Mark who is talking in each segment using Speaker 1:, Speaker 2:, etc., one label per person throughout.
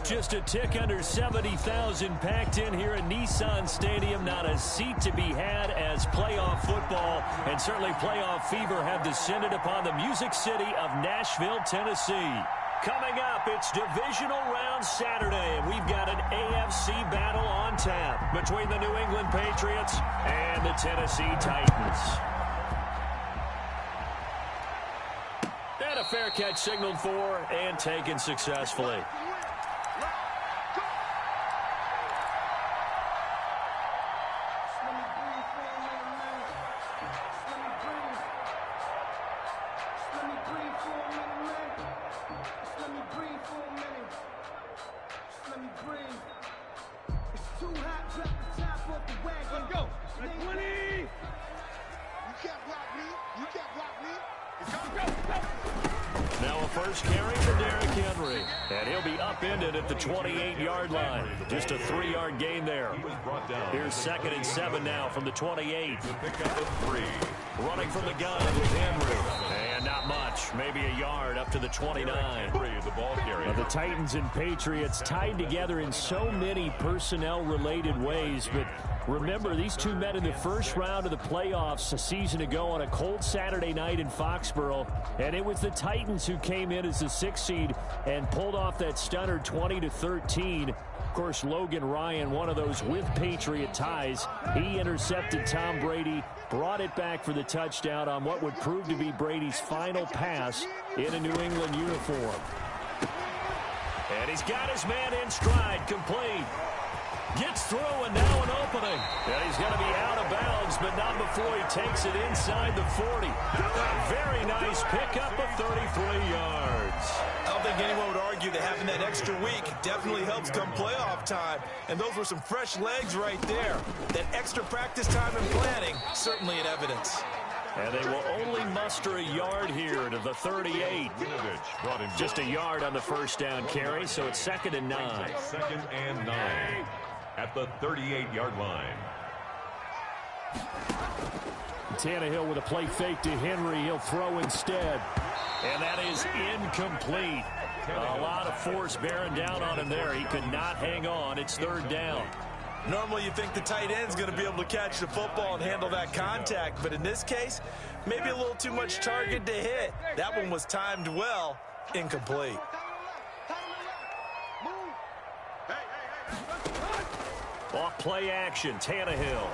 Speaker 1: just a tick under 70,000 packed in here at Nissan Stadium. Not a seat to be had as playoff football and certainly playoff fever have descended upon the Music City of Nashville, Tennessee. Coming up, it's divisional round Saturday, and we've got an AFC battle on tap between the New England Patriots and the Tennessee Titans. And a fair catch signaled for and taken successfully. First carry for Derrick Henry, and he'll be upended at the 28-yard line. Just a 3-yard gain there. Here's 2nd and 7 now from the 28. Running from the gun with Henry, and not much, maybe a yard up to the 29. The Titans and Patriots tied together in so many personnel-related ways, but remember, these two met in the first round of the playoffs a season ago on a cold Saturday night in Foxborough, and it was the Titans who came in as the 6th seed and pulled off that stunner 20-13. Of course, Logan Ryan, one of those with Patriot ties. He intercepted Tom Brady, brought it back for the touchdown on what would prove to be Brady's final pass in a New England uniform. And he's got his man in stride, complete. Gets through, and now an opening. And he's going to be out of bounds, but not before he takes it inside the 40. A very nice pickup of 33 yards.
Speaker 2: I don't think anyone would argue that having that extra week definitely helps come playoff time. And those were some fresh legs right there. That extra practice time and planning, certainly in evidence.
Speaker 1: And they will only muster a yard here to the 38. Just a yard on the first down carry, so it's 2nd and 9.
Speaker 3: 2nd and 9 at the 38-yard line.
Speaker 1: Tannehill with a play fake to Henry. He'll throw instead. And that is incomplete. A lot of force bearing down on him there. He could not hang on. It's 3rd down.
Speaker 2: Normally you think the tight end's going to be able to catch the football and handle that contact, but in this case, maybe a little too much target to hit. That one was timed well, incomplete.
Speaker 1: Off play action, Tannehill.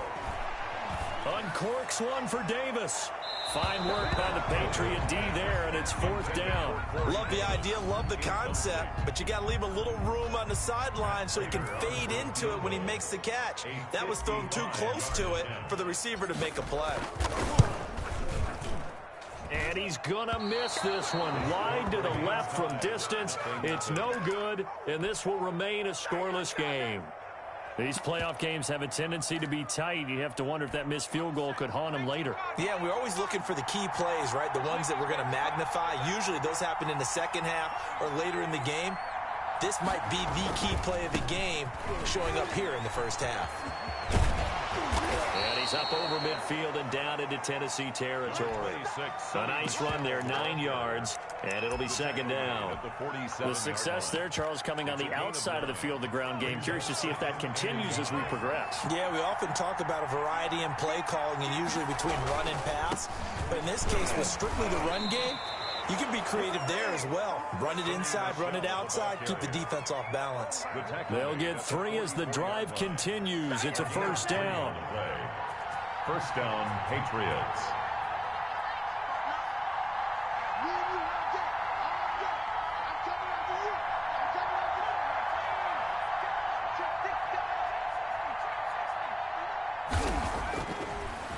Speaker 1: Uncorks one for Davis. Fine work by the Patriot D there, and it's 4th down.
Speaker 2: Love the idea, love the concept, but you got to leave a little room on the sideline so he can fade into it when he makes the catch. That was thrown too close to it for the receiver to make a play.
Speaker 1: And he's going to miss this one. Wide to the left from distance. It's no good, and this will remain a scoreless game. These playoff games have a tendency to be tight. You have to wonder if that missed field goal could haunt him later.
Speaker 2: Yeah, we're always looking for the key plays, right? The ones that we're going to magnify. Usually those happen in the second half or later in the game. This might be the key play of the game showing up here in the first half.
Speaker 1: And he's up over midfield and down into Tennessee territory. A nice run there, 9 yards, and it'll be 2nd down. The success there, Charles, coming on the outside of the field, the ground game. Curious to see if that continues as we progress.
Speaker 2: Yeah, we often talk about a variety in play calling and usually between run and pass. But in this case, with strictly the run game, you can be creative there as well. Run it inside, run it outside, keep the defense off balance.
Speaker 1: They'll get 3 as the drive continues. It's a 1st down.
Speaker 3: 1st down, Patriots.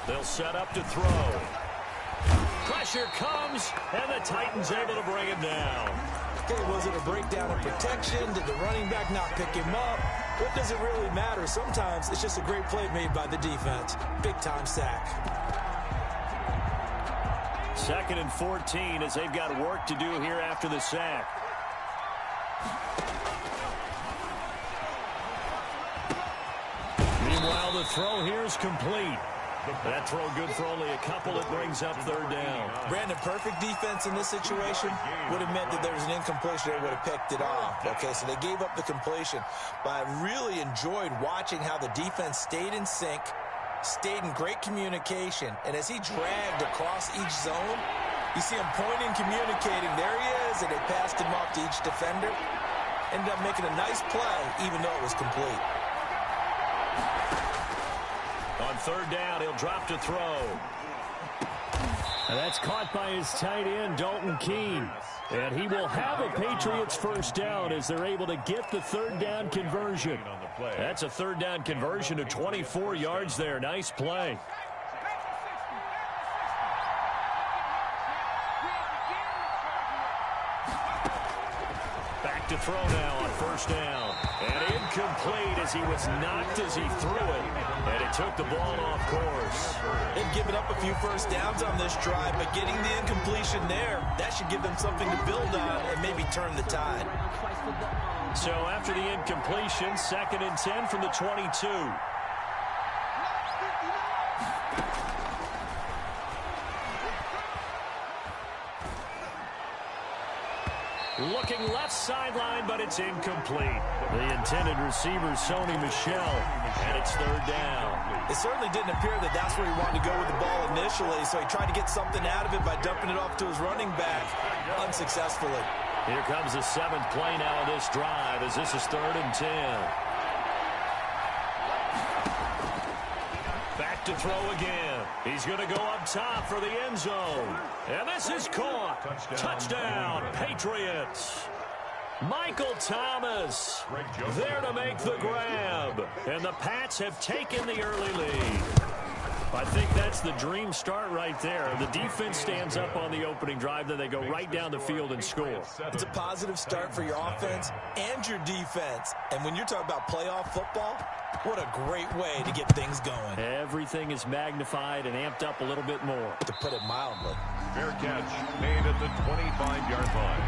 Speaker 1: They'll set up to throw. Pressure comes, and the Titans able to bring him down.
Speaker 2: Okay, was it a breakdown in protection? Did the running back not pick him up? What does it really matter? Sometimes it's just a great play made by the defense. Big-time sack.
Speaker 1: 2nd and 14 as they've got work to do here after the sack. Meanwhile, the throw here is complete. That throw good for only a couple. It brings up third down.
Speaker 2: Brandon, perfect defense in this situation would have meant that there was an incompletion that would have picked it off. Okay, so they gave up the completion. But I really enjoyed watching how the defense stayed in sync, stayed in great communication, and as he dragged across each zone, you see him pointing, communicating. There he is, and they passed him off to each defender. Ended up making a nice play, even though it was complete.
Speaker 1: On third down, he'll drop to throw.
Speaker 4: And that's caught by his tight end, Dalton Keene. And he will have a Patriots first down as they're able to get the third down conversion.
Speaker 1: That's a third down conversion to 24 yards there. Nice play. Back to throw now on first down. And incomplete as he was knocked as he threw it. And it took the ball off course.
Speaker 2: They've given up a few first downs on this drive, but getting the incompletion there, that should give them something to build on and maybe turn the tide.
Speaker 1: So after the incompletion, 2nd and 10 from the 22. Looking left sideline, but it's incomplete. The intended receiver, Sony Michel, and it's third down.
Speaker 2: It certainly didn't appear that that's where he wanted to go with the ball initially, so he tried to get something out of it by dumping it off to his running back unsuccessfully.
Speaker 1: Here comes the 7th play now of this drive as this is 3rd and 10. Back to throw again. He's going to go up top for the end zone. And this is caught. Touchdown, Patriots. Michael Thomas there to make the grab. And the Pats have taken the early lead. I think that's the dream start right there. The defense stands up on the opening drive, then they go right down the field and score.
Speaker 2: It's a positive start for your offense and your defense. And when you're talking about playoff football, what a great way to get things going.
Speaker 1: Everything is magnified and amped up a little bit more.
Speaker 2: To put it mildly.
Speaker 3: Fair catch made at the 25-yard line.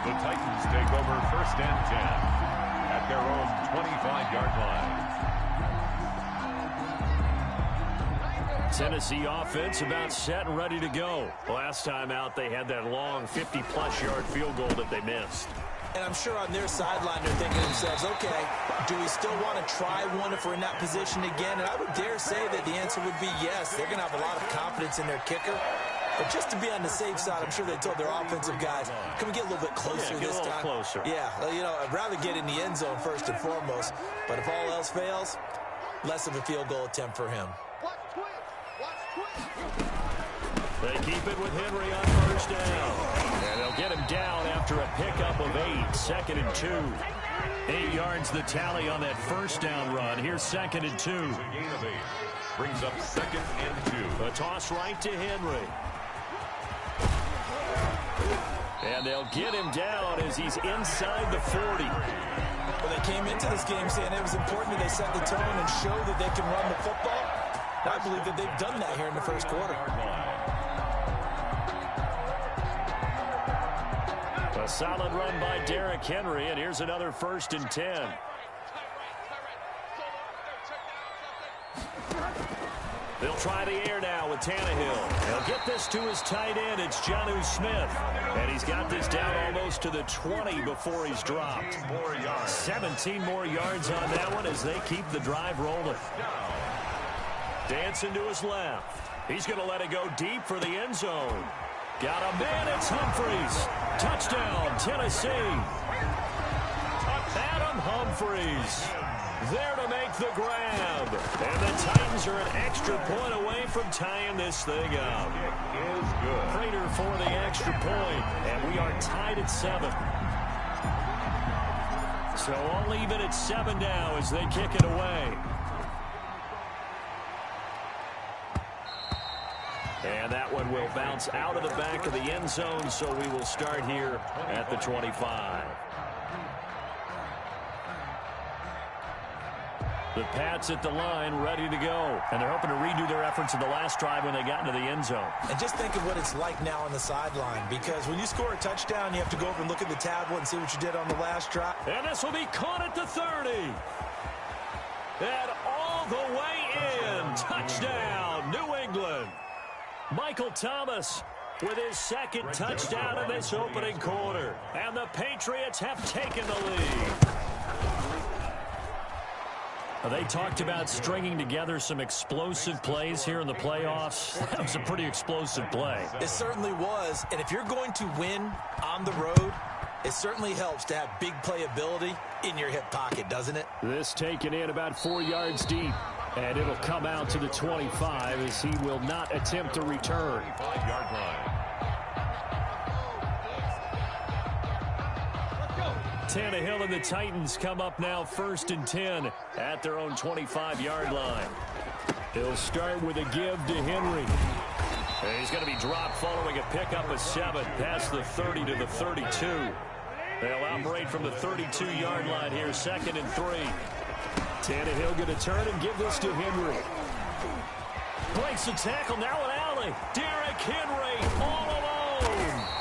Speaker 3: The Titans take over 1st and 10 at their own 25-yard line.
Speaker 1: Tennessee offense about set and ready to go. Last time out, they had that long 50-plus yard field goal that they missed.
Speaker 2: And I'm sure on their sideline they're thinking to themselves, okay, do we still want to try one if we're in that position again? And I would dare say that the answer would be yes. They're going to have a lot of confidence in their kicker. But just to be on the safe side, I'm sure they told their offensive guys, can we get a little bit closer this time?
Speaker 1: Closer.
Speaker 2: Yeah, you know, I'd rather get in the end zone first and foremost. But if all else fails, less of a field goal attempt for him.
Speaker 1: They keep it with Henry on first down. And they'll get him down after a pickup of 8. 2nd and 2. 8 yards the tally on that first down run. Here's 2nd and 2.
Speaker 3: A gain of 8. Brings up 2nd and 2.
Speaker 1: A toss right to Henry. And they'll get him down as he's inside the 40.
Speaker 2: Well, they came into this game saying it was important that they set the tone and show that they can run the football. I believe that they've done that here in the first quarter.
Speaker 1: A solid run by Derrick Henry, and here's another 1st and 10. They'll try the air now with Tannehill. He'll get this to his tight end. It's Jonnu Smith. And he's got this down almost to the 20 before he's dropped. 17 more yards on that one as they keep the drive rolling. Dancing to his left. He's going to let it go deep for the end zone. Got a man, it's Humphries. Touchdown, Tennessee. Adam Humphries there to make the grab. And the Titans are an extra point away from tying this thing up.
Speaker 3: It is good.
Speaker 1: Prater for the extra point, and we are tied at 7. So all even at 7 now as they kick it away. And that one will bounce out of the back of the end zone, so we will start here at the 25. The Pats at the line, ready to go. And they're hoping to redo their efforts in the last drive when they got into the end zone.
Speaker 2: And just think of what it's like now on the sideline, because when you score a touchdown, you have to go over and look at the tablet and see what you did on the last drive.
Speaker 1: And this will be caught at the 30. And all
Speaker 4: all the way in. Touchdown, New England. Michael Thomas with his second touchdown in this opening quarter. And the Patriots have taken the lead. They talked about stringing together some explosive plays here in the playoffs. That was a pretty explosive play.
Speaker 2: It certainly was. And if you're going to win on the road, it certainly helps to have big playability in your hip pocket, doesn't it?
Speaker 4: This taken in about 4 yards deep. And it'll come out to the 25 as he will not attempt to return.
Speaker 3: 25-yard line.
Speaker 4: Tannehill and the Titans come up now 1st and 10 at their own 25-yard line. He'll start with a give to Henry. And he's going to be dropped following a pickup of 7 past the 30 to the 32. They'll operate from the 32-yard line here, 2nd and 3. Tannehill going to turn and give this to Henry. Breaks the tackle, now an alley. Derrick Henry all alone.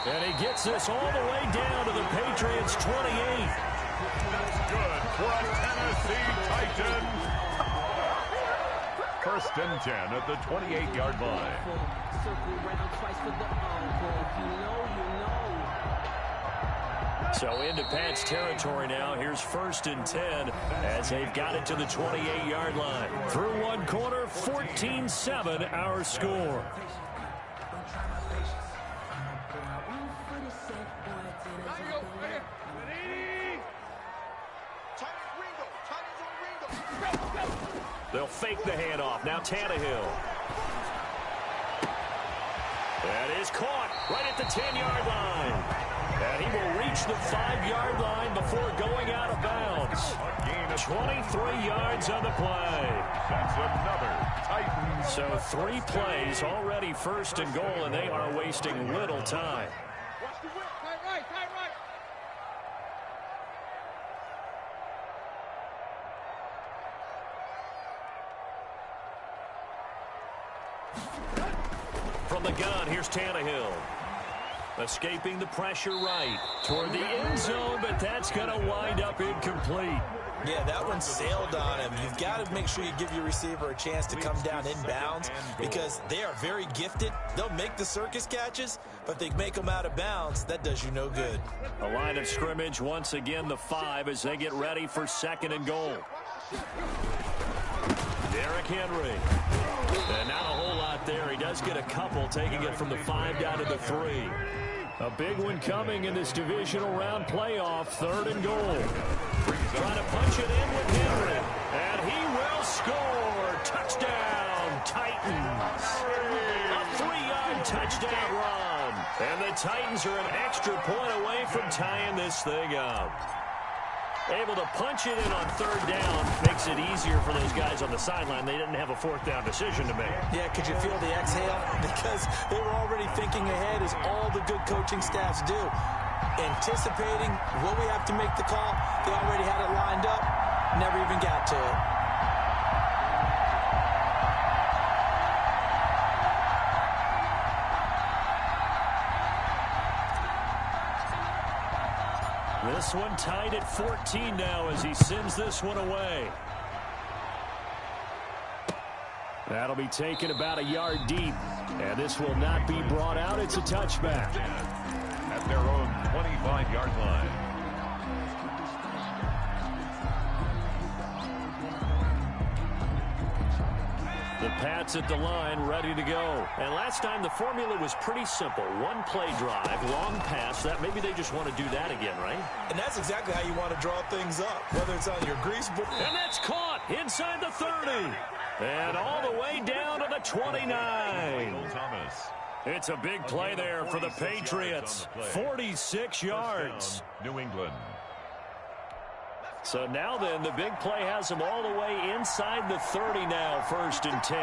Speaker 4: And he gets this all the way down to the Patriots' 28.
Speaker 3: That's good for a Tennessee Titan. 1st and 10 at the 28-yard line.
Speaker 4: So into Pat's territory now. Here's 1st and 10 as they've got it to the 28-yard line. Through one quarter, 14-7 our score. They'll fake the handoff. Now Tannehill. That is caught right at the 10-yard line. And he will reach the 5-yard line before going out of bounds. 23 yards on the play.
Speaker 3: That's another Titan.
Speaker 4: So 3 plays already 1st and goal, and they are wasting little time. From the gun, here's Tannehill. Escaping the pressure right toward the end zone, but that's going to wind up incomplete.
Speaker 2: Yeah, that one sailed on him. You've got to make sure you give your receiver a chance to come down inbounds because they are very gifted. They'll make the circus catches, but they make them out of bounds. That does you no good.
Speaker 4: A line of scrimmage once again, the 5 as they get ready for 2nd and goal. Derrick Henry. And not a whole lot there. He does get a couple, taking it from the 5 down to the 3. A big one coming in this divisional round playoff. 3rd and goal. Trying to punch it in with Henry. And he will score. Touchdown, Titans. A 3-yard touchdown run. And the Titans are an extra point away from tying this thing up. Able to punch it in on 3rd down makes it easier for those guys on the sideline. They didn't have a 4th down decision to make.
Speaker 2: Yeah, could you feel the exhale? Because they were already thinking ahead, as all the good coaching staffs do. Anticipating, will we have to make the call? They already had it lined up, never even got to it.
Speaker 4: This one tied at 14 now as he sends this one away. That'll be taken about a yard deep, and this will not be brought out. It's a touchback.
Speaker 3: At their own 25-yard line.
Speaker 4: The Pats at the line, ready to go. And last time the formula was pretty simple. One play drive, long pass. That maybe they just want to do that again, right?
Speaker 2: And that's exactly how you want to draw things up, whether it's on your grease board.
Speaker 4: And that's caught inside the 30. And all the way down to the 29. It's a big play there for the Patriots. 46 yards.
Speaker 3: New England.
Speaker 4: So now then, the big play has them all the way inside the 30 now, 1st and 10.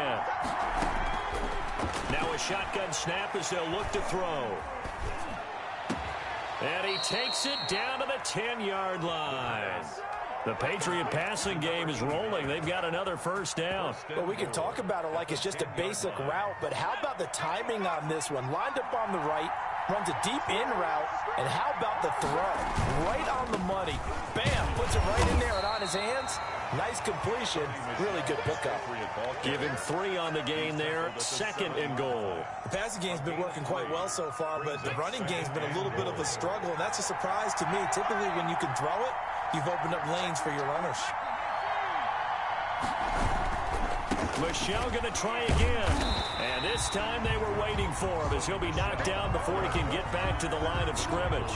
Speaker 4: Now a shotgun snap as they'll look to throw. And he takes it down to the 10-yard line. The Patriot passing game is rolling. They've got another 1st down.
Speaker 2: Well, we can talk about it like it's just a basic route, but how about the timing on this one? Lined up on the right, runs a deep in route, and how about the throw? right on the money. Bam, puts it right in there and on his hands. Nice completion. Really good pickup.
Speaker 4: Give him 3 on the game there. 2nd and goal.
Speaker 2: The passing game's been working quite well so far, but the running game's been a little bit of a struggle, and that's a surprise to me. Typically, when you can throw it, you've opened up lanes for your runners.
Speaker 1: Michel going to try again. And this time they were waiting for him as he'll be knocked down before he can get back to the line of scrimmage.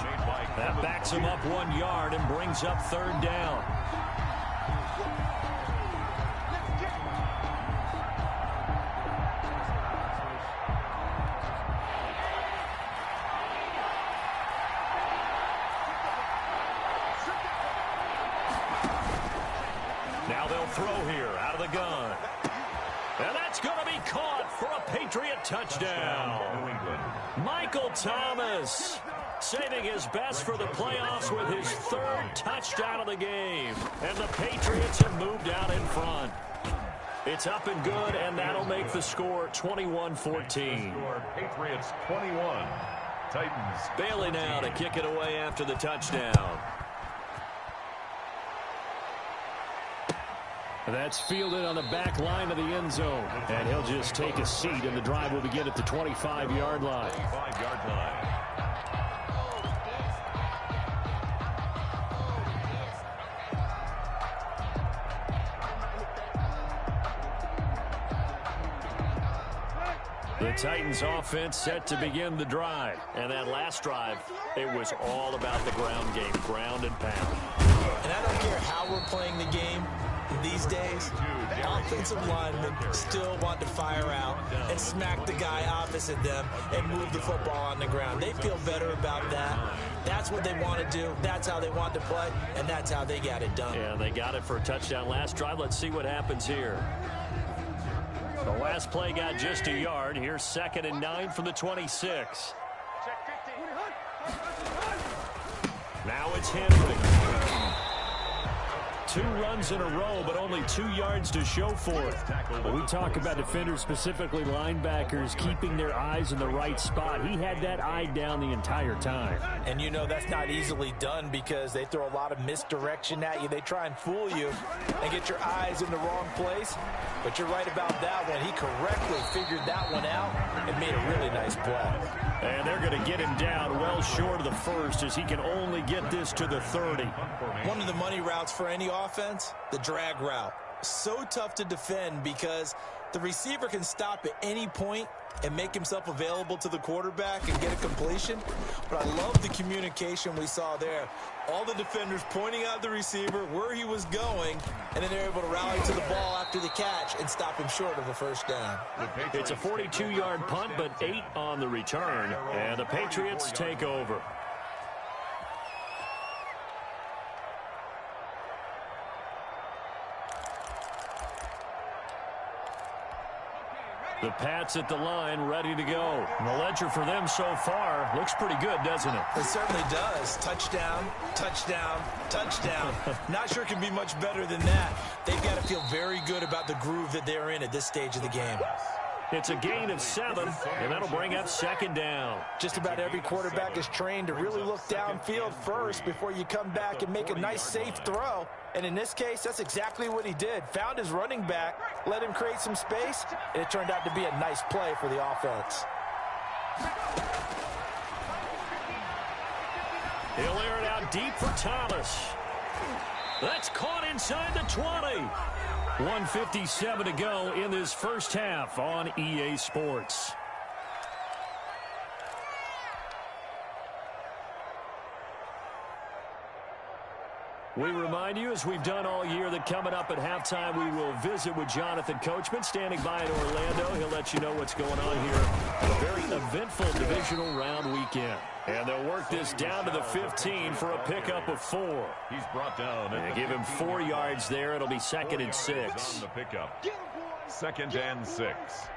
Speaker 1: That backs him up 1 yard and brings up 3rd down. Now they'll throw here out of the gun. And that's going to be caught for a Patriot touchdown. Michael Thomas saving his best for the playoffs with his 3rd touchdown of the game. And the Patriots have moved out in front. It's up and good, and that'll make the score 21-14.
Speaker 3: Patriots 21. Titans.
Speaker 1: Bailey now to kick it away after the touchdown.
Speaker 4: That's fielded on the back line of the end zone. And he'll just take a seat, and the drive will begin at the 25-yard line.
Speaker 3: 25-yard line.
Speaker 1: The Titans offense set to begin the drive. And that last drive, it was all about the ground game, ground and pound.
Speaker 2: And I don't care how we're playing the game these days, offensive linemen still want to fire out and smack the guy opposite them and move the football on the ground. They feel better about that. That's what they want to do. That's how they want to play, and that's how they got it done.
Speaker 1: Yeah, they got it for a touchdown last drive. Let's see what happens here. The last play got just a yard. Here's 2nd and 9 from the 26. Now it's Henry. 2 runs in a row, but only 2 yards to show for it.
Speaker 4: When we talk about defenders, specifically linebackers, keeping their eyes in the right spot, he had that eye down the entire time.
Speaker 2: And you know that's not easily done because they throw a lot of misdirection at you. They try and fool you and get your eyes in the wrong place. But you're right about that one. He correctly figured that one out and made a really nice play.
Speaker 1: And they're going to get him down well short of the first as he can only get this to the 30.
Speaker 2: One of the money routes for any offense, the drag route. So tough to defend because the receiver can stop at any point and make himself available to the quarterback and get a completion. But I love the communication we saw there. All the defenders pointing out the receiver, where he was going, and then they're able to rally to the ball after the catch and stop him short of a first down.
Speaker 1: It's a 42-yard punt, but 8 on the return, and the Patriots take over. The Pats at the line, ready to go. And the ledger for them so far looks pretty good, doesn't it?
Speaker 2: It certainly does. Touchdown, touchdown, touchdown. Not sure it can be much better than that. They've got to feel very good about the groove that they're in at this stage of the game.
Speaker 1: It's a gain of 7, and that'll bring up 2nd down.
Speaker 2: Just about every quarterback is trained to really look downfield first before you come back and make a nice, safe throw. And in this case, that's exactly what he did. Found his running back, let him create some space, and it turned out to be a nice play for the offense.
Speaker 1: He'll air it out deep for Thomas. That's caught inside the 20. 1:57 to go in this first half on EA Sports. We remind you, as we've done all year, that coming up at halftime, we will visit with Jonathan Coachman, standing by in Orlando. He'll let you know what's going on here. A very eventful divisional round weekend. And they'll work this down to the 15 for a pickup of 4.
Speaker 3: He's brought down.
Speaker 1: And give him 4 yards there. It'll be 2nd and 6.
Speaker 3: The pickup. 2nd and 6.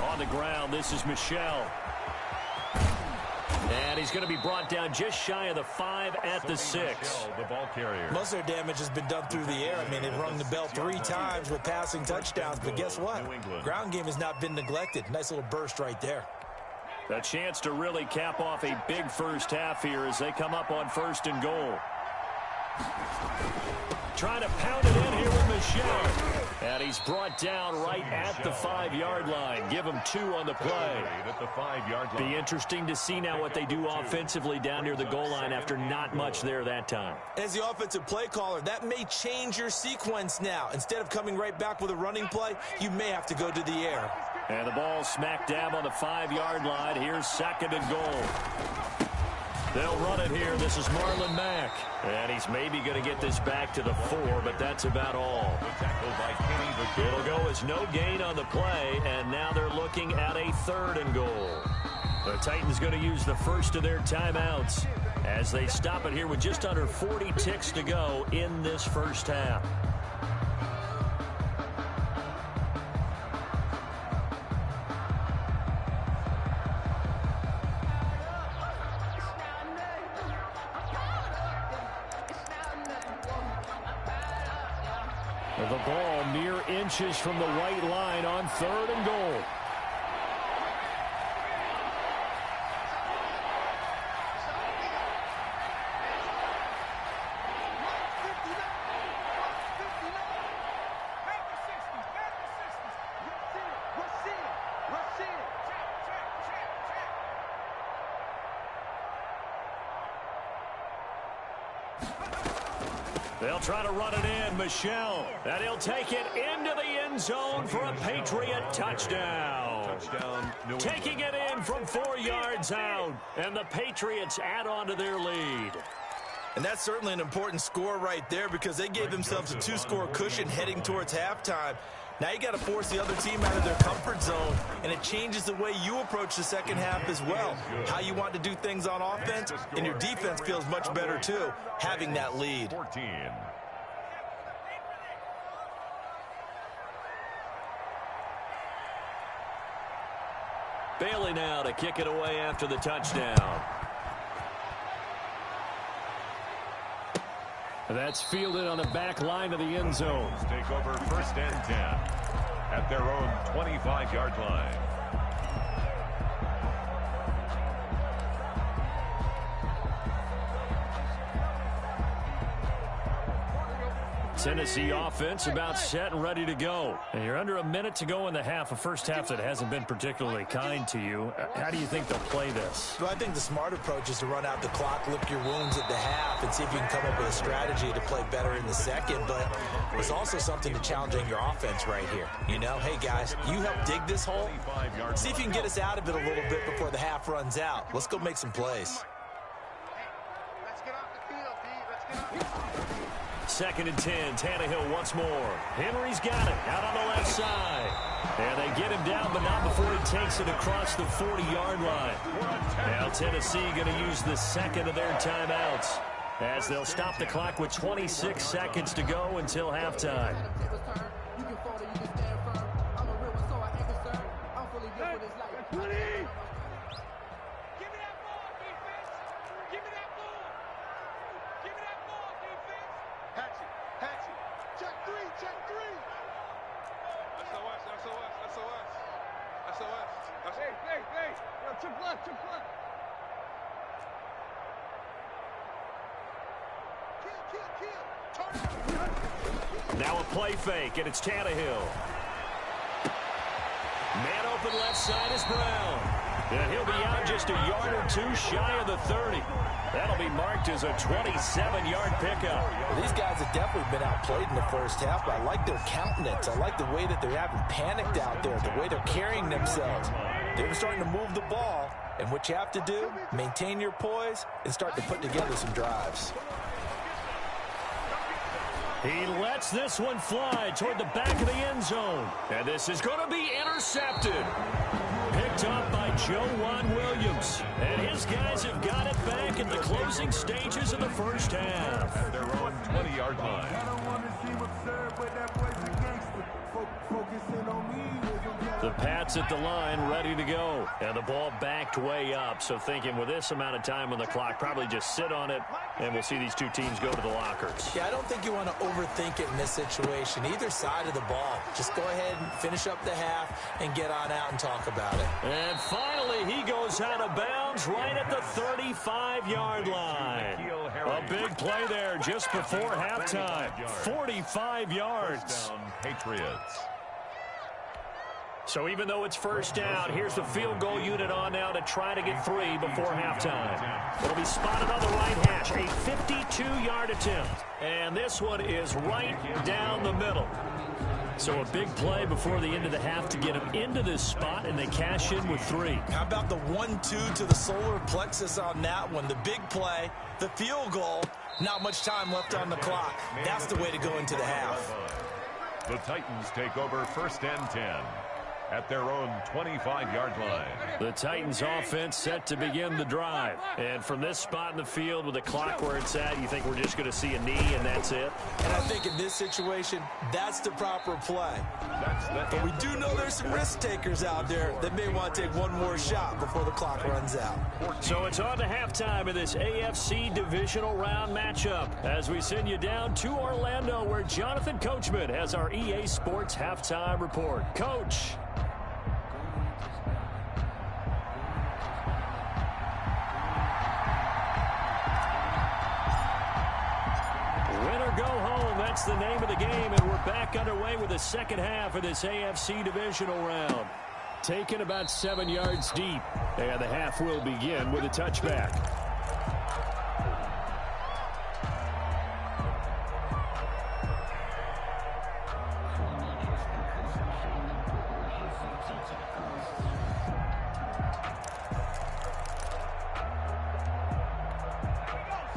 Speaker 1: On the ground, this is Michel.
Speaker 4: And he's going to be brought down just shy of the 5 at the 6.
Speaker 3: The ball carrier.
Speaker 2: Most of their damage has been done through the air. I mean, they've rung the bell 3 times with passing touchdowns. But guess what? Ground game has not been neglected. Nice little burst right there.
Speaker 4: A chance to really cap off a big first half here as they come up on 1st and goal. Trying to pound it in here with Michel. And he's brought down right at the 5-yard line. Give him 2 on the play.
Speaker 3: At the 5-yard line.
Speaker 4: Be interesting to see now what they do offensively down near the goal line after not much there that time.
Speaker 2: As the offensive play caller, that may change your sequence now. Instead of coming right back with a running play, you may have to go to the air.
Speaker 4: And the ball smack dab on the 5-yard line. Here's 2nd and goal. They'll run it here. This is Marlon Mack. And he's maybe going to get this back to the 4, but that's about all. It'll go as no gain on the play, and now they're looking at a 3rd and goal. The Titans going to use the first of their timeouts as they stop it here with just under 40 ticks to go in this first half. The ball mere inches from the white line on 3rd and goal. They'll try to run it in. Michel. And he'll take it into the end zone for a Patriot touchdown. Taking it in from 4 yards out. And the Patriots add on to their lead.
Speaker 2: And that's certainly an important score right there because they gave themselves a 2-score cushion heading towards halftime. Now you got to force the other team out of their comfort zone, and it changes the way you approach the second half as well. How you want to do things on offense, and your defense feels much better too, having that lead.
Speaker 3: 14.
Speaker 4: Bailey now to kick it away after the touchdown. That's fielded on the back line of the end zone.
Speaker 3: Take over 1st and 10 at their own 25-yard line.
Speaker 4: Tennessee offense about set and ready to go. And you're under a minute to go in the half, a first half that hasn't been particularly kind to you. How do you think they'll play this?
Speaker 2: Well, I think the smart approach is to run out the clock, lick your wounds at the half, and see if you can come up with a strategy to play better in the second. But there's also something to challenging your offense right here. You know, hey, guys, you help dig this hole. See if you can get us out of it a little bit before the half runs out. Let's go make some plays.
Speaker 4: 2nd and 10. Tannehill once more. Henry's got it out on the left side. And they get him down, but not before he takes it across the 40-yard line. Now Tennessee going to use the 2nd of their timeouts as they'll stop the clock with 26 seconds to go until halftime. Now a play fake, and it's Tannehill. Man open left side is Brown. And he'll be out just a yard or 2 shy of the 30. That'll be marked as a 27-yard pickup.
Speaker 2: Well, these guys have definitely been outplayed in the first half, but I like their countenance. I like the way that they haven't panicked out there, the way they're carrying themselves. They're starting to move the ball, and what you have to do, maintain your poise and start to put together some drives.
Speaker 4: He lets this one fly toward the back of the end zone. And this is going to be intercepted. Picked up by Joe Williams. And his guys have got it back in the closing stages of the first half.
Speaker 3: At their own 20-yard line.
Speaker 4: The The Pats at the line, ready to go. And the ball backed way up. So thinking with this amount of time on the clock, probably just sit on it, and we'll see these two teams go to the lockers.
Speaker 2: Yeah, I don't think you want to overthink it in this situation. Either side of the ball. Just go ahead and finish up the half and get on out and talk about it.
Speaker 4: And finally, he goes out of bounds right at the 35-yard line. A big play there just before halftime. 45 yards.
Speaker 3: Patriots.
Speaker 4: So even though it's first down, here's the field goal unit on now to try to get 3 before halftime. It'll be spotted on the right hash, a 52-yard attempt. And this one is right down the middle. So a big play before the end of the half to get them into this spot, and they cash in with 3.
Speaker 2: How about the 1-2 to the solar plexus on that one? The big play, the field goal, not much time left on the clock. That's the way to go into the half.
Speaker 3: The Titans take over first and 10 at their own 25-yard line.
Speaker 4: The Titans offense set to begin the drive. And from this spot in the field with the clock where it's at, you think we're just going to see a knee and that's it?
Speaker 2: And I think in this situation, that's the proper play. But we do know there's some risk takers out there that may want to take one more shot before the clock runs out.
Speaker 4: So it's on to halftime in this AFC divisional round matchup as we send you down to Orlando where Jonathan Coachman has our EA Sports halftime report. Coach. Go home. That's the name of the game, and we're back underway with the second half of this AFC divisional round. Taken about 7 yards deep, and the half will begin with a touchback.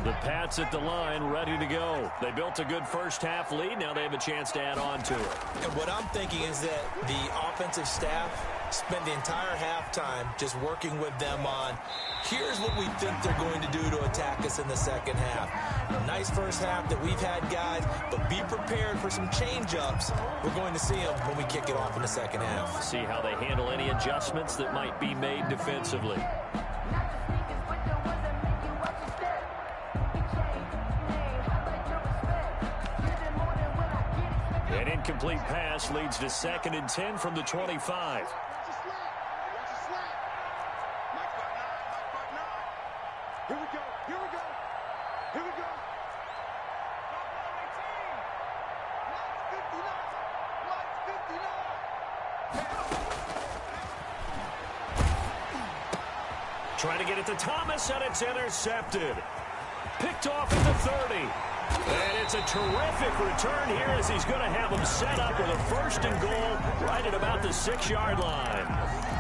Speaker 4: The Pats at the line, ready to go. They built a good first-half lead. Now they have a chance to add on to it.
Speaker 2: And what I'm thinking is that the offensive staff spent the entire halftime just working with them on, here's what we think they're going to do to attack us in the second half. Nice first half that we've had, guys, but be prepared for some change-ups. We're going to see them when we kick it off in the second half.
Speaker 4: See how they handle any adjustments that might be made defensively. An incomplete pass leads to 2nd and 10 from the 25. Trying to get it to Thomas, and it's intercepted. Picked off at the 30. And it's a terrific return here as he's going to have them set up with a 1st and goal right at about the 6-yard line.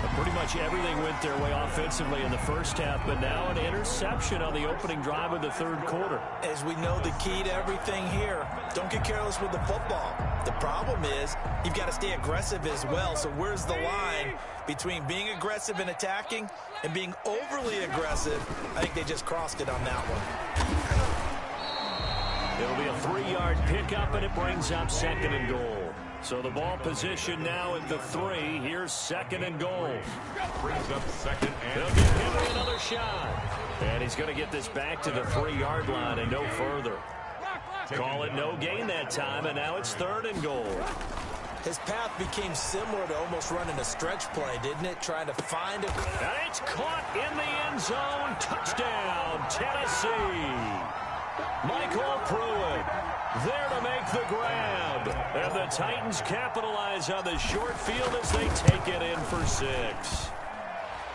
Speaker 4: But pretty much everything went their way offensively in the first half, but now an interception on the opening drive of the 3rd quarter.
Speaker 2: As we know, the key to everything here, don't get careless with the football. The problem is you've got to stay aggressive as well. So where's the line between being aggressive and attacking and being overly aggressive? I think they just crossed it on that one.
Speaker 4: It'll be a 3-yard pickup, and it brings up 2nd and goal. So the ball position now at the 3. Here's 2nd and goal.
Speaker 3: Brings up 2nd and
Speaker 4: They'll give Henry another shot. And he's going to get this back to the 3-yard line and no further. Call it no gain that time, and now it's 3rd and goal.
Speaker 2: His path became similar to almost running a stretch play, didn't it? Trying to find it.
Speaker 4: And it's caught in the end zone. Touchdown, Tennessee. Michael Pruitt there to make the grab. And the Titans capitalize on the short field as they take it in for 6.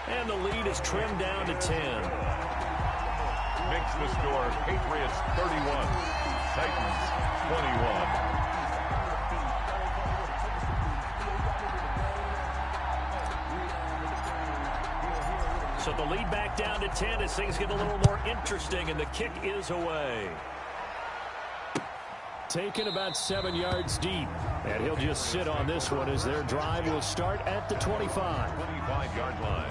Speaker 4: And the lead is trimmed down to 10.
Speaker 3: Makes the score Patriots 31, Titans 21.
Speaker 4: So the lead back down to 10 as things get a little more interesting, and the kick is away. Taken about 7 yards deep, and he'll just sit on this one as their drive will start at the 25.
Speaker 3: 25-yard line.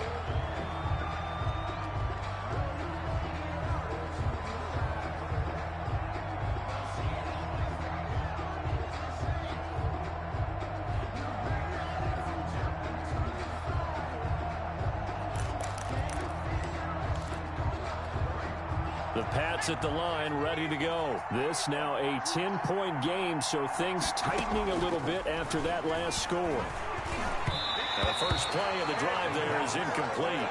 Speaker 4: The Pats at the line, ready to go. This now a 10-point game, so things tightening a little bit after that last score.
Speaker 1: Now the first play of the drive there is incomplete.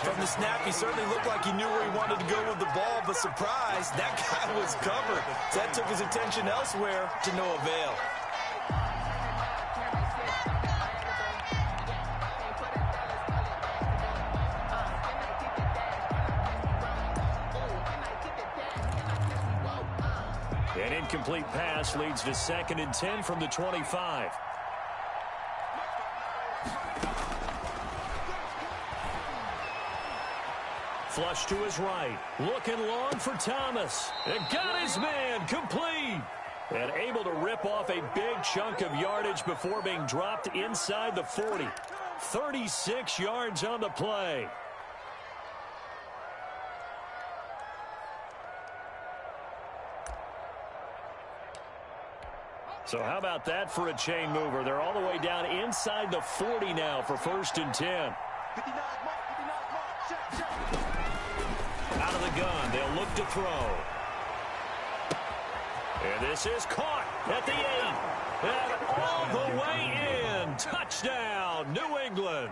Speaker 2: From the snap, he certainly looked like he knew where he wanted to go with the ball, but surprise, that guy was covered. So that took his attention elsewhere to no avail.
Speaker 1: An incomplete pass leads to 2nd and 10 from the 25. Flush to his right. Looking long for Thomas. And got his man complete. And able to rip off a big chunk of yardage before being dropped inside the 40. 36 yards on the play. So how about that for a chain mover? They're all the way down inside the 40 now for 1st and 10. Out of the gun, they'll look to throw. And this is caught at the 8. And all the way in. Touchdown, New England.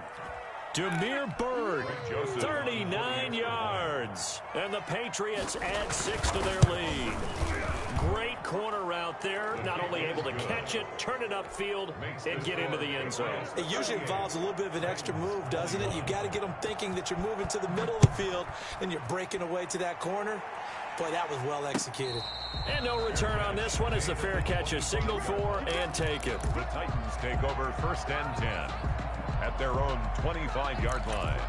Speaker 1: Demir Bird, 39 yards. And the Patriots add 6 to their lead. Great corner route there. Not only able to catch it, turn it upfield, and get into the end zone.
Speaker 2: It usually involves a little bit of an extra move, doesn't it? You've got to get them thinking that you're moving to the middle of the field, and you're breaking away to that corner. Boy, that was well executed.
Speaker 1: And no return on this one as the fair catch is signaled for and taken.
Speaker 3: The Titans take over 1st and 10 at their own 25-yard line.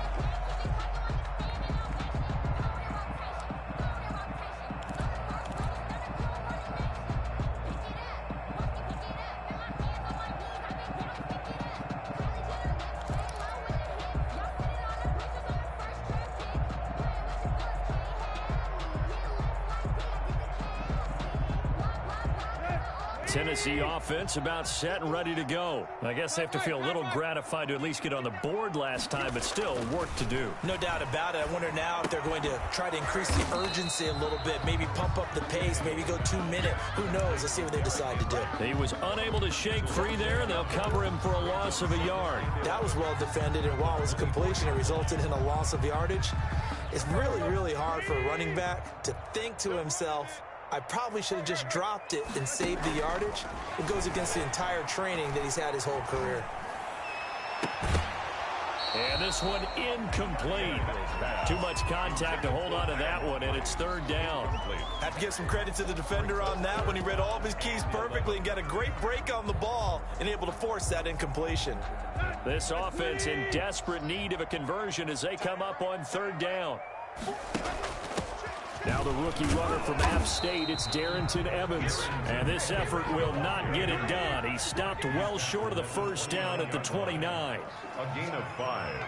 Speaker 1: Tennessee offense about set and ready to go. I guess they have to feel a little gratified to at least get on the board last time, but still work to do.
Speaker 2: No doubt about it. I wonder now if they're going to try to increase the urgency a little bit, maybe pump up the pace, maybe go 2-minute. Who knows? Let's see what they decide to do.
Speaker 1: He was unable to shake free there, and they'll cover him for a loss of a yard.
Speaker 2: That was well defended, and while it was a completion, it resulted in a loss of yardage. It's really, really hard for a running back to think to himself, I probably should have just dropped it and saved the yardage. It goes against the entire training that he's had his whole career.
Speaker 1: And this one incomplete. Too much contact to hold on to that one, and it's 3rd down.
Speaker 2: Have to give some credit to the defender on that one. He read all of his keys perfectly and got a great break on the ball and able to force that incompletion.
Speaker 1: This offense in desperate need of a conversion as they come up on 3rd down. Now the rookie runner from App State, it's Darrington Evans. And this effort will not get it done. He stopped well short of the 1st down at the 29.
Speaker 3: A gain of 5.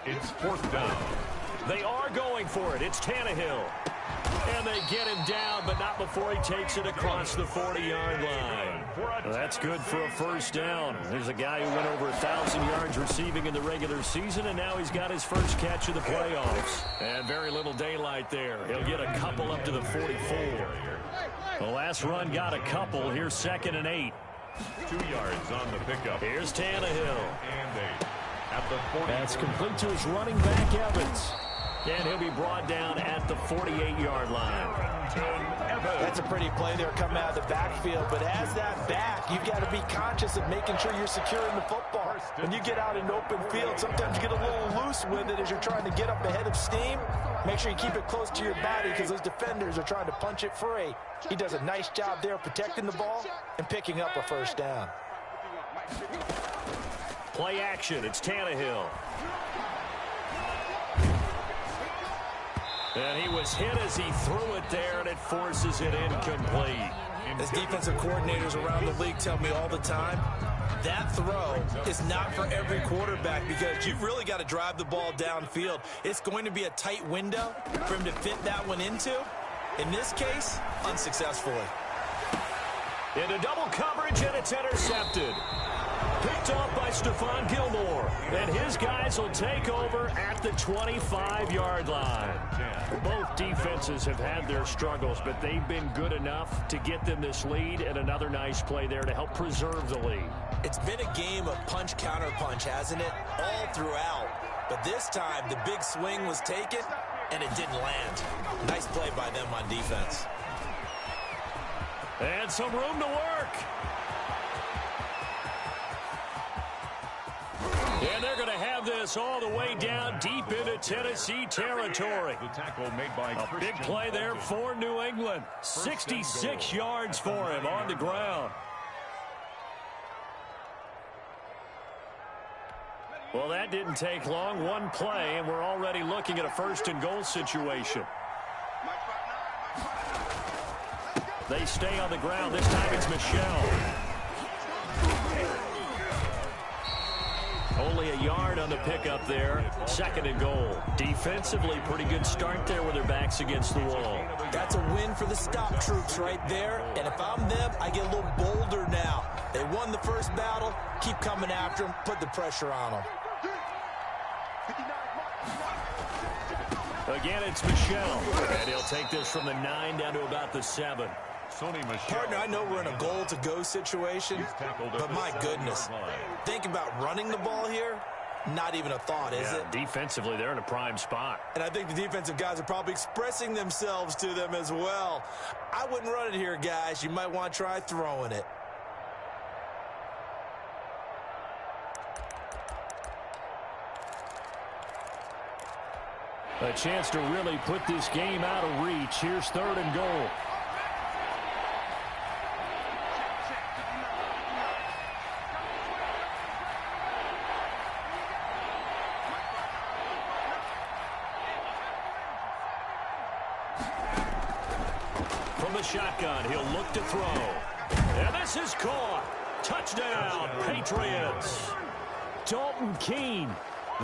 Speaker 3: It's 4th down.
Speaker 1: They are going for it. It's Tannehill. And they get him down, but not before he takes it across the 40-yard line. Well, that's good for a 1st down. There's a guy who went over 1,000 yards receiving in the regular season, and now he's got his first catch of the playoffs. And very little daylight there. He'll get a couple up to the 44. The last run got a couple. Here's 2nd and 8.
Speaker 3: 2 yards on the pickup.
Speaker 1: Here's Tannehill.
Speaker 3: And 8 at the 40.
Speaker 1: That's complete to his running back, Evans. And he'll be brought down at the 48-yard line.
Speaker 2: That's a pretty play there coming out of the backfield. But as that back, you've got to be conscious of making sure you're securing the football. When you get out in open field, sometimes you get a little loose with it as you're trying to get up ahead of steam. Make sure you keep it close to your body because those defenders are trying to punch it free. He does a nice job there protecting the ball and picking up a 1st down.
Speaker 1: Play action. It's Tannehill. And he was hit as he threw it there, and it forces it incomplete.
Speaker 2: As defensive coordinators around the league tell me all the time, that throw is not for every quarterback because you've really got to drive the ball downfield. It's going to be a tight window for him to fit that one into. In this case, unsuccessfully.
Speaker 1: Into double coverage, and it's intercepted.
Speaker 4: Picked off by Stephon Gilmore. And his guys will take over at the 25-yard line. Both defenses have had their struggles, but they've been good enough to get them this lead, and another nice play there to help preserve the lead.
Speaker 2: It's been a game of punch-counter-punch, hasn't it? All throughout. But this time, the big swing was taken, and it didn't land. Nice play by them on defense.
Speaker 4: And some room to work. And they're going to have this all the way down deep into Tennessee territory.
Speaker 3: The tackle made by
Speaker 4: a big play there for New England. 66 yards for him on the ground. Well, that didn't take long. One play, and we're already looking at a first-and-goal situation. They stay on the ground. This time it's Michel. Only a yard on the pickup there. Second and goal. Defensively, pretty good start there with their backs against the wall.
Speaker 2: That's a win for the stop troops right there. And if I'm them, I get a little bolder now. They won the first battle. Keep coming after them. Put the pressure on them.
Speaker 4: Again, it's Michel. And he'll take this from the 9 down to about the 7.
Speaker 2: Partner, I know we're in a goal-to-go situation, but my goodness, think about running the ball here, not even a thought, is it?
Speaker 4: Defensively, they're in a prime spot.
Speaker 2: And I think the defensive guys are probably expressing themselves to them as well. I wouldn't run it here, guys. You might want to try throwing it.
Speaker 4: A chance to really put this game out of reach. Here's third and goal. From the shotgun, he'll look to throw. And this is caught. Touchdown, Patriots. Dalton Keene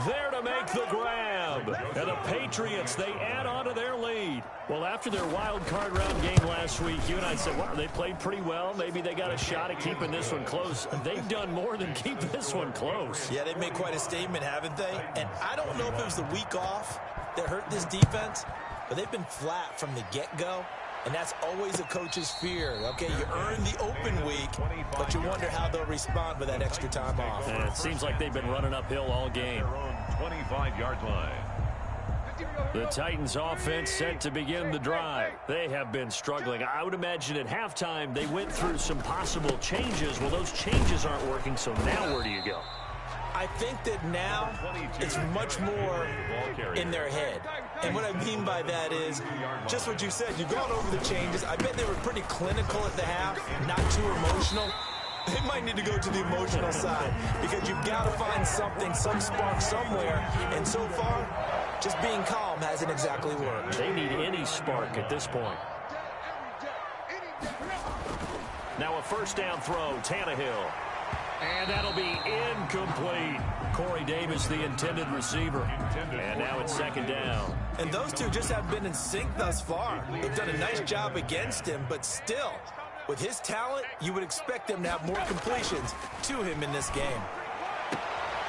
Speaker 4: there to make the grab. And the Patriots, they add on to their lead. Well, after their wild card round game last week, you and I said, wow, they played pretty well. Maybe they got a shot at keeping this one close. They've done more than keep this one close.
Speaker 2: Yeah, they've made quite a statement, haven't they? And I don't know if it was the week off that hurt this defense, but they've been flat from the get-go. And that's always a coach's fear. Okay, you earn the open week, but you wonder how they'll respond with that extra time off.
Speaker 4: And it seems like they've been running uphill all game.
Speaker 3: 25-yard line.
Speaker 4: The Titans offense set to begin the drive. They have been struggling. I would imagine at halftime they went through some possible changes. Well, those changes aren't working, so now where do you go?
Speaker 2: I think that now it's much more in their head. And what I mean by that is just what you said. You've gone over the changes. I bet they were pretty clinical at the half, not too emotional. They might need to go to the emotional side because you've got to find something, some spark somewhere. And so far, just being calm hasn't exactly worked.
Speaker 4: They need any spark at this point. Now a first down throw, Tannehill. And that'll be incomplete. Corey Davis, the intended receiver. And now it's second down.
Speaker 2: And those two just have been in sync thus far. They've done a nice job against him, but still, with his talent, you would expect them to have more completions to him in this game.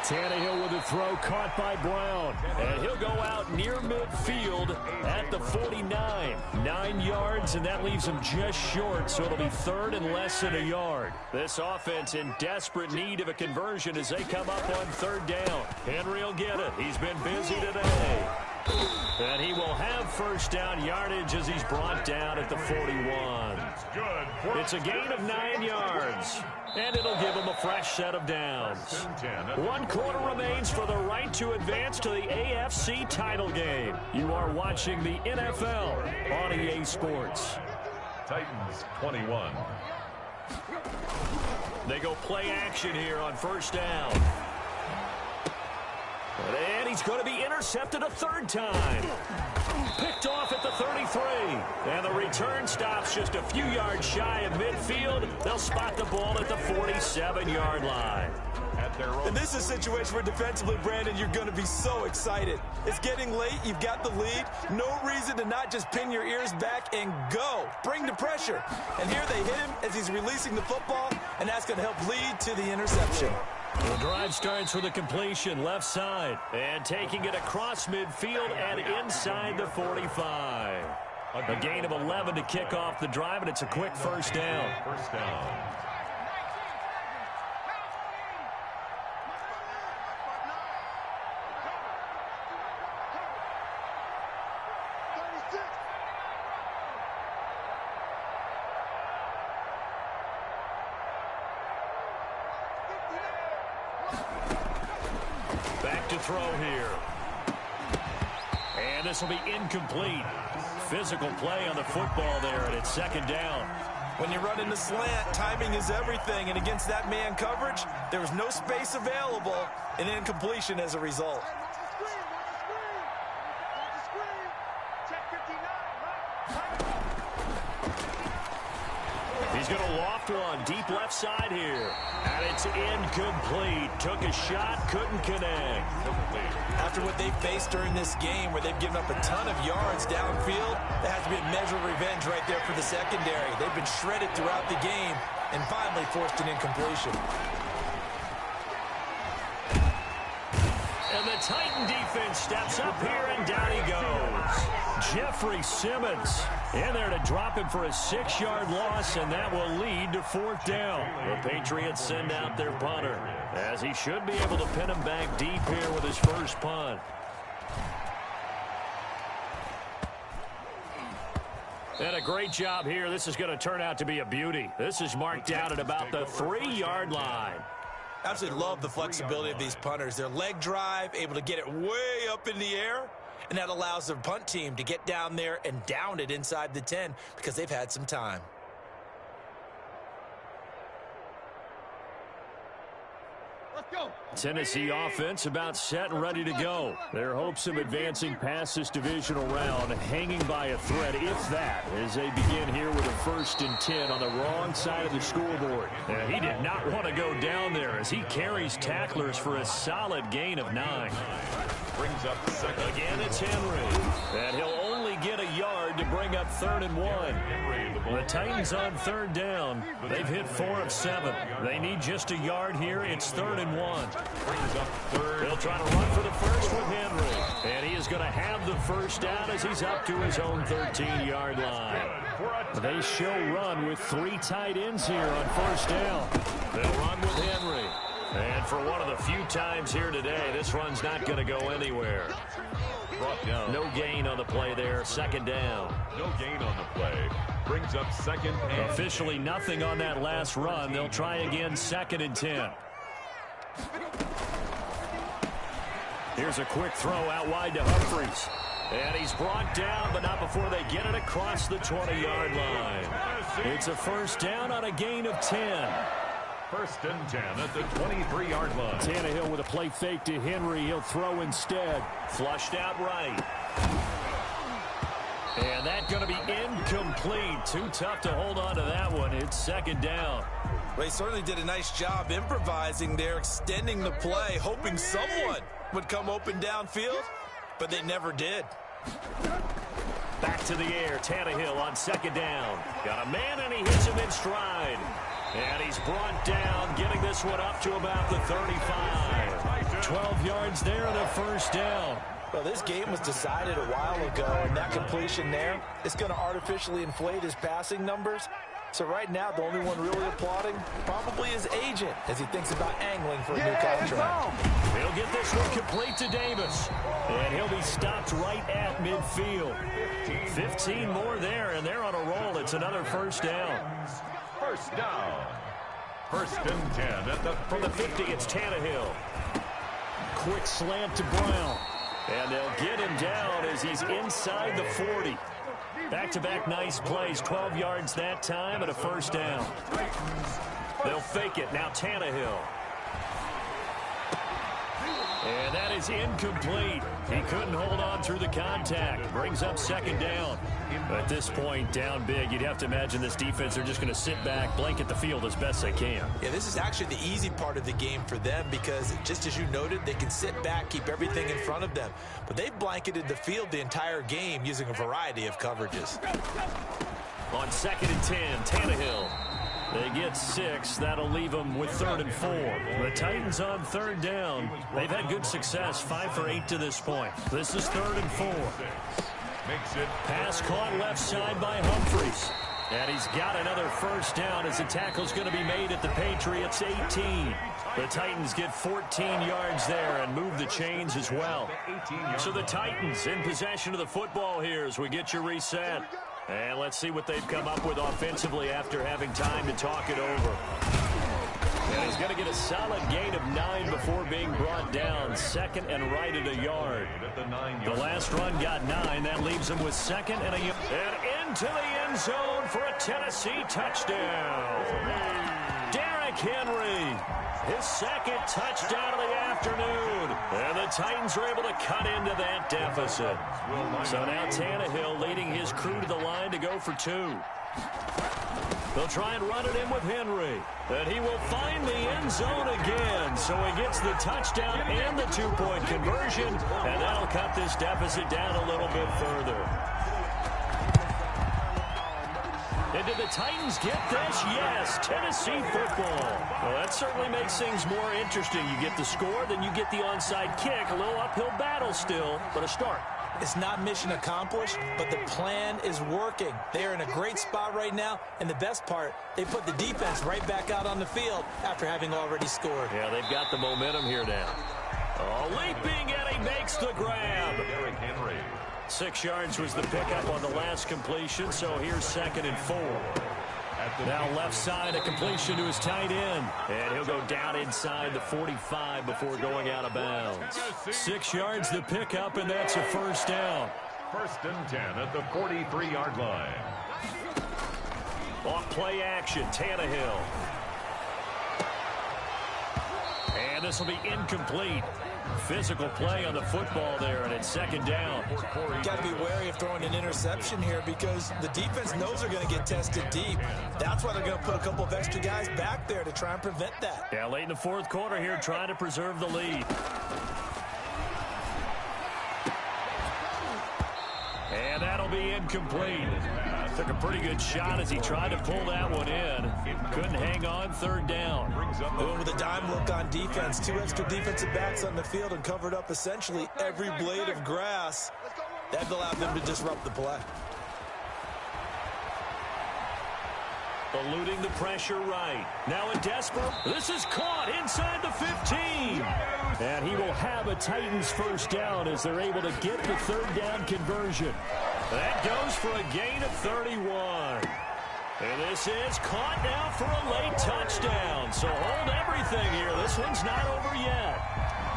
Speaker 4: Tannehill with a throw caught by Brown. And he'll go out near midfield at the 49. 9 yards, and that leaves him just short, so it'll be third and less than a yard. This offense in desperate need of a conversion as they come up on third down. Henry will get it. He's been busy today. And he will have first down yardage as he's brought down at the 41. It's a gain of 9 yards. And it'll give him a fresh set of downs. 1 quarter remains for the right to advance to the AFC title game. You are watching the NFL on EA Sports.
Speaker 3: Titans 21.
Speaker 4: They go play action here on first down. And he's going to be intercepted a third time. Picked off at the 33. And the return stops just a few yards shy of midfield. They'll spot the ball at the 47-yard line.
Speaker 2: And this is a situation where defensively, Brandon, you're going to be so excited. It's getting late. You've got the lead. No reason to not just pin your ears back and go. Bring the pressure. And here they hit him as he's releasing the football, and that's going to help lead to the interception.
Speaker 4: The drive starts with a completion left side. And taking it across midfield and inside the 45. A gain of 11 to kick off the drive, and it's a quick first down.
Speaker 3: First down.
Speaker 4: Back to throw here. And this will be incomplete. Physical play on the football there, and it's second down.
Speaker 2: When you run in the slant, timing is everything, and against that man coverage, there was no space available, and incompletion as a result.
Speaker 4: He's going to loft one deep left side here. And it's incomplete. Took a shot, couldn't connect.
Speaker 2: After what they've faced during this game, where they've given up a ton of yards downfield, there has to be a measure of revenge right there for the secondary. They've been shredded throughout the game and finally forced an incompletion.
Speaker 4: And the Titan defense steps up here, and down he goes. Jeffrey Simmons in there to drop him for a 6-yard loss, and that will lead to fourth down. The Patriots send out their punter, as he should be able to pin him back deep here with his first punt. And a great job here. This is going to turn out to be a beauty. This is marked out at about the 3-yard line.
Speaker 2: Absolutely love the flexibility of these punters. Their leg drive, able to get it way up in the air, and that allows their punt team to get down there and down it inside the 10 because they've had some time.
Speaker 4: Tennessee offense about set and ready to go. Their hopes of advancing past this divisional round hanging by a thread, if that, as they begin here with a 1st and 10 on the wrong side of the scoreboard. And he did not want to go down there as he carries tacklers for a solid gain of 9.
Speaker 3: Brings up second.
Speaker 4: Again, it's Henry. And he'll only get a yard to bring up 3rd and 1. The Titans on 3rd down. They've hit 4 of 7. They need just a yard here. It's 3rd and 1.
Speaker 3: Brings up 3rd.
Speaker 4: He'll try to run for the first with Henry. And he is going to have the first down as he's up to his own 13-yard line. They show run with 3 tight ends here on 1st down. They'll run with Henry. And for one of the few times here today, this run's not going to go anywhere.
Speaker 3: Brought down.
Speaker 4: No gain on the play there. 2nd down.
Speaker 3: No gain on the play. Brings up 2nd and
Speaker 4: Officially nothing on that last run. They'll try again 2nd and 10. Here's a quick throw out wide to Humphries. And he's brought down, but not before they get it across the 20-yard line. It's a 1st down on a gain of 10.
Speaker 3: 1st and 10 at the 23-yard line.
Speaker 4: Tannehill with a play fake to Henry. He'll throw instead. Flushed out right. And that's going to be incomplete. Too tough to hold on to that one. It's 2nd down.
Speaker 2: Well, he certainly did a nice job improvising there, extending the play, hoping someone would come open downfield, but they never did.
Speaker 4: Back to the air. Tannehill on 2nd down. Got a man, and he hits him in stride. And he's brought down, getting this one up to about the 35. 12 yards there and a 1st down.
Speaker 2: Well, this game was decided a while ago, and that completion there is going to artificially inflate his passing numbers. So right now, the only one really applauding probably his agent as he thinks about angling for a new contract.
Speaker 4: He'll get this one complete to Davis. And he'll be stopped right at midfield. 15 more there, and they're on a roll. It's another 1st down.
Speaker 3: 1st down. 1st and 10 at the
Speaker 4: From the 50, it's Tannehill. Quick slant to Brown. And they'll get him down as he's inside the 40. Back-to-back nice plays. 12 yards that time and a 1st down. They'll fake it. Now Tannehill. And that is incomplete. He couldn't hold on through the contact. Brings up 2nd down. At this point, down big, you'd have to imagine this defense, they're just going to sit back, blanket the field as best they can.
Speaker 2: Yeah, this is actually the easy part of the game for them because, just as you noted, they can sit back, keep everything in front of them. But they've blanketed the field the entire game using a variety of coverages.
Speaker 4: On 2nd and 10, Tannehill. They get 6. That'll leave them with 3rd and 4. The Titans on 3rd down. They've had good success, 5 for 8 to this point. This is 3rd and 4. Pass caught left side by Humphries. And he's got another first down as the tackle's going to be made at the Patriots' 18. The Titans get 14 yards there and move the chains as well. So the Titans in possession of the football here as we get you reset. And let's see what they've come up with offensively after having time to talk it over. And he's going to get a solid gain of 9 before being brought down. 2nd and right at a yard. The last run got 9. That leaves him with 2nd and a yard. And into the end zone for a Tennessee touchdown. Derrick Henry. His 2nd touchdown of the afternoon. And the Titans are able to cut into that deficit. So now Tannehill leading his crew to the line to go for 2. They'll try and run it in with Henry. And he will find the end zone again. So he gets the touchdown and the 2-point conversion. And that'll cut this deficit down a little bit further. And did the Titans get this? Yes, Tennessee football. Well, that certainly makes things more interesting. You get the score, then you get the onside kick. A little uphill battle still, but a start.
Speaker 2: It's not mission accomplished, but the plan is working. They're in a great spot right now, and the best part, they put the defense right back out on the field after having already scored.
Speaker 4: Yeah, they've got the momentum here now. Oh, leaping, and he makes the grab.
Speaker 3: Derrick Henry.
Speaker 4: 6 yards was the pickup on the last completion, so here's 2nd and 4. Now left side, a completion to his tight end. And he'll go down inside the 45 before going out of bounds. 6 yards the pickup, and that's a first down.
Speaker 3: 1st and 10 at the 43-yard line.
Speaker 4: Off play action, Tannehill. And this will be incomplete. Physical play on the football there, and it's 2nd down.
Speaker 2: Got to be wary of throwing an interception here because the defense knows they're going to get tested deep. That's why they're going to put a couple of extra guys back there to try and prevent that.
Speaker 4: Yeah, late in the 4th quarter here, trying to preserve the lead. And that'll be incomplete. Took a pretty good shot as he tried to pull that one in. Couldn't hang on, 3rd down.
Speaker 2: Going with a dime look on defense. 2 extra defensive backs on the field and covered up essentially every blade of grass. That allowed them to disrupt the play.
Speaker 4: Eluding the pressure right. Now a desperate. This is caught inside the 15. And he will have a Titans first down as they're able to get the 3rd down conversion. That goes for a gain of 31. And this is caught now for a late touchdown. So hold everything here. This one's not over yet.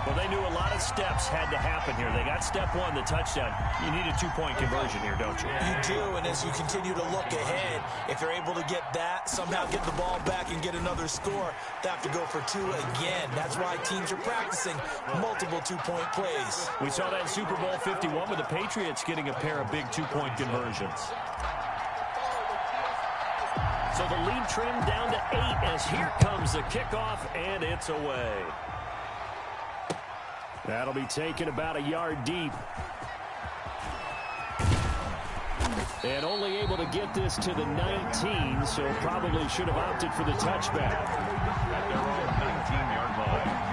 Speaker 4: Well, they knew a lot of steps had to happen here. They got step 1, the touchdown. You need a 2-point conversion here, don't you?
Speaker 2: You do, and as you continue to look ahead, if they're able to get that, somehow get the ball back and get another score, they have to go for 2 again. That's why teams are practicing multiple 2-point plays.
Speaker 4: We saw that in Super Bowl 51 with the Patriots getting a pair of big 2-point conversions. So the lead trimmed down to 8 as here comes the kickoff, and it's away. That'll be taken about a yard deep. And only able to get this to the 19, so probably should have opted for the touchback.
Speaker 3: At their own 19-yard line.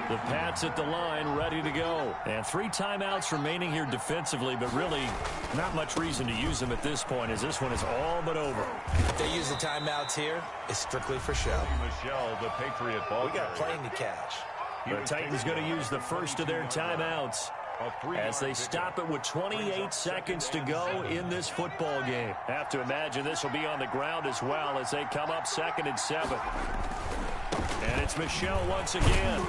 Speaker 4: The Pats at the line, ready to go. And 3 timeouts remaining here defensively, but really not much reason to use them at this point as this one is all but over.
Speaker 2: If they use the timeouts here, it's strictly for show.
Speaker 3: Michelle, the Patriot ball.
Speaker 2: We got a plane to catch.
Speaker 4: The Titans going to use the first of their timeouts as they stop it with 28 seconds to go in this football game. Have to imagine this will be on the ground as well as they come up 2nd and 7. And it's Michelle once again.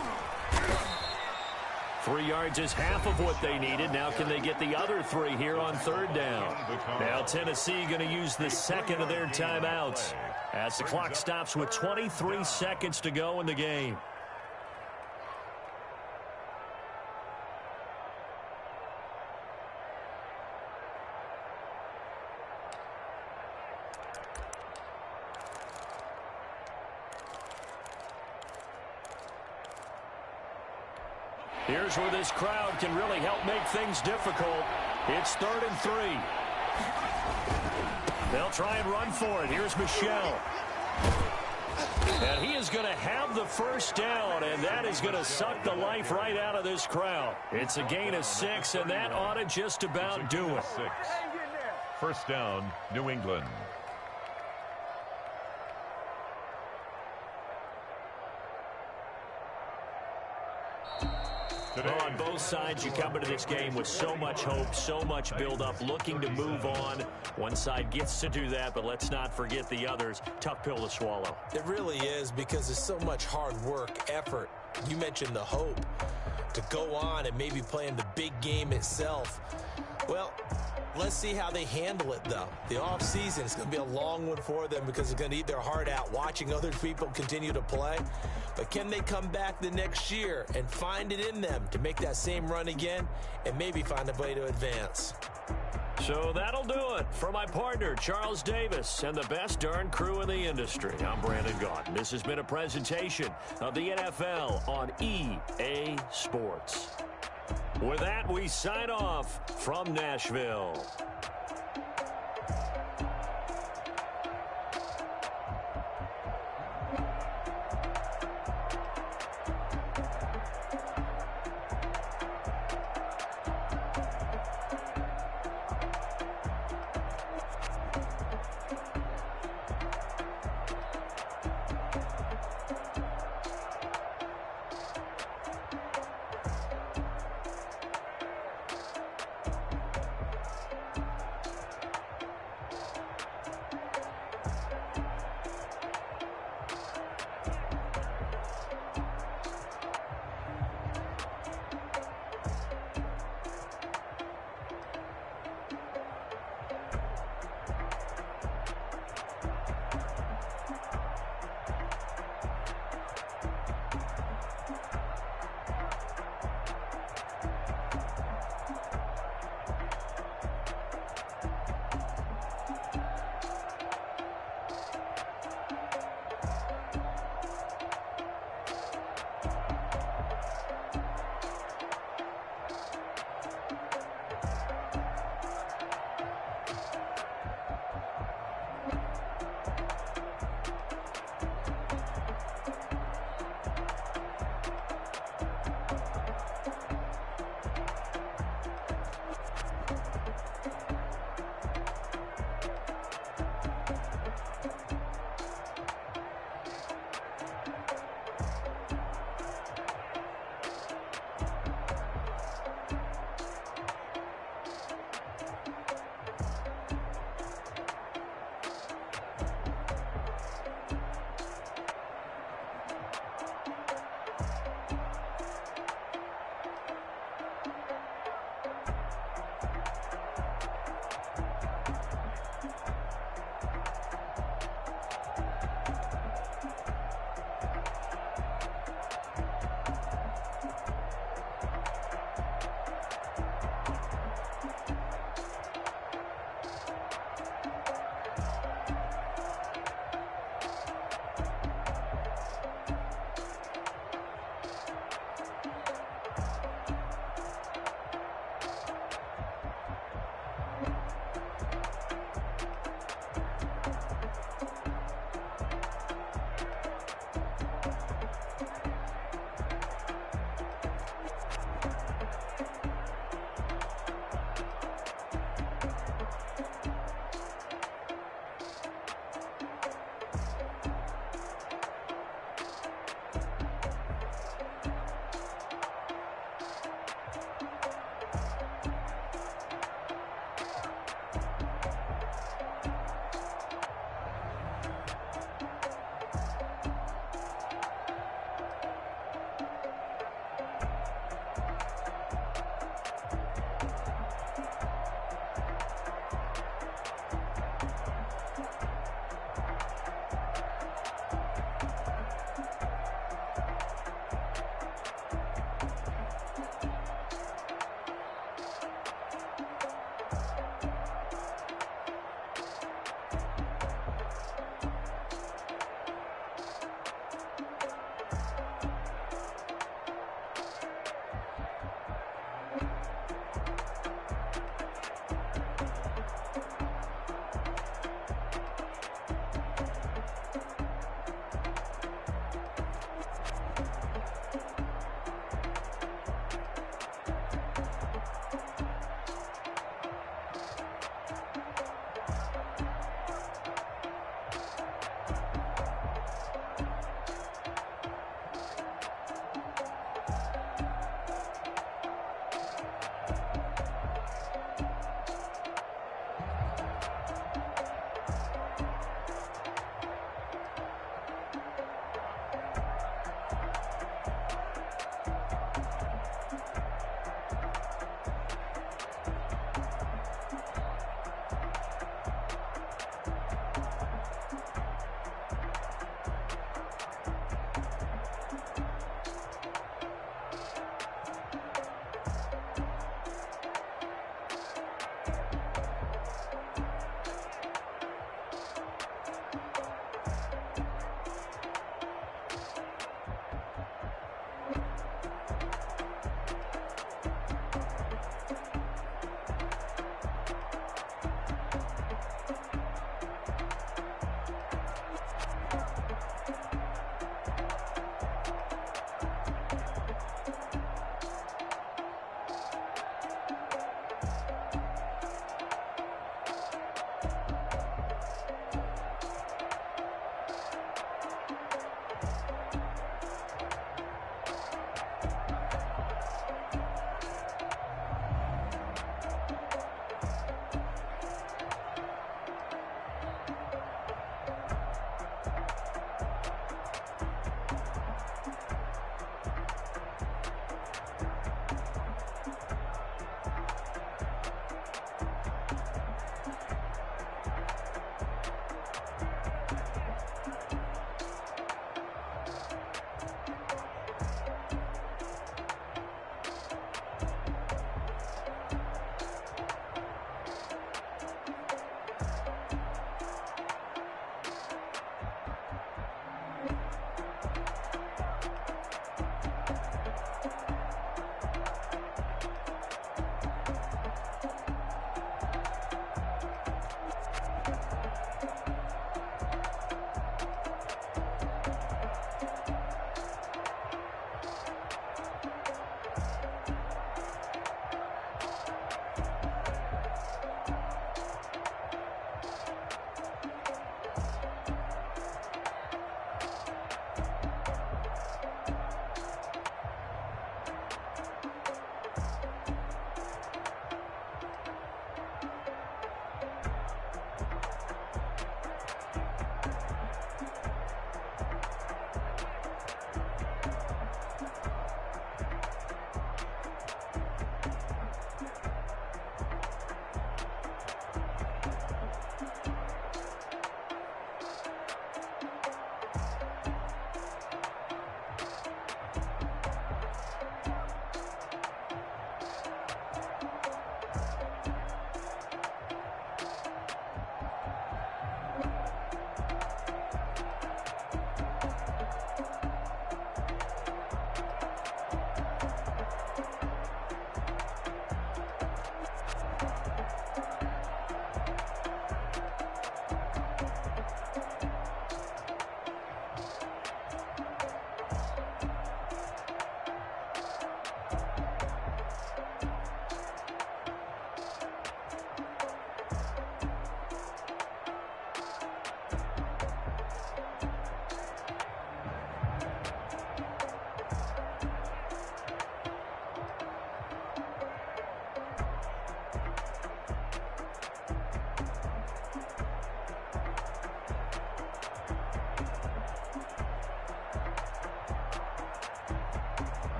Speaker 4: 3 yards is half of what they needed. Now can they get the other 3 here on 3rd down? Now Tennessee going to use the 2nd of their timeouts as the clock stops with 23 seconds to go in the game. Here's where this crowd can really help make things difficult. It's 3rd and 3.
Speaker 1: They'll try and run for it. Here's Michel. And he is going to have the first down, and that is going to suck the life right out of this crowd. It's a gain of 6, and that ought to just about do it.
Speaker 3: 6. First down, New England.
Speaker 1: Well, on both sides, you come into this game with so much hope, so much build-up, looking to move on. One side gets to do that, but let's not forget the others. Tough pill to swallow.
Speaker 2: It really is, because there's so much hard work, effort. You mentioned the hope to go on and maybe play in the big game itself. Well, let's see how they handle it, though. The offseason is going to be a long one for them because they're going to eat their heart out watching other people continue to play. But can they come back the next year and find it in them to make that same run again and maybe find a way to advance?
Speaker 1: So that'll do it for my partner, Charles Davis, and the best darn crew in the industry. I'm Brandon Gaudin. This has been a presentation of the NFL on EA Sports. With that, we sign off from Nashville.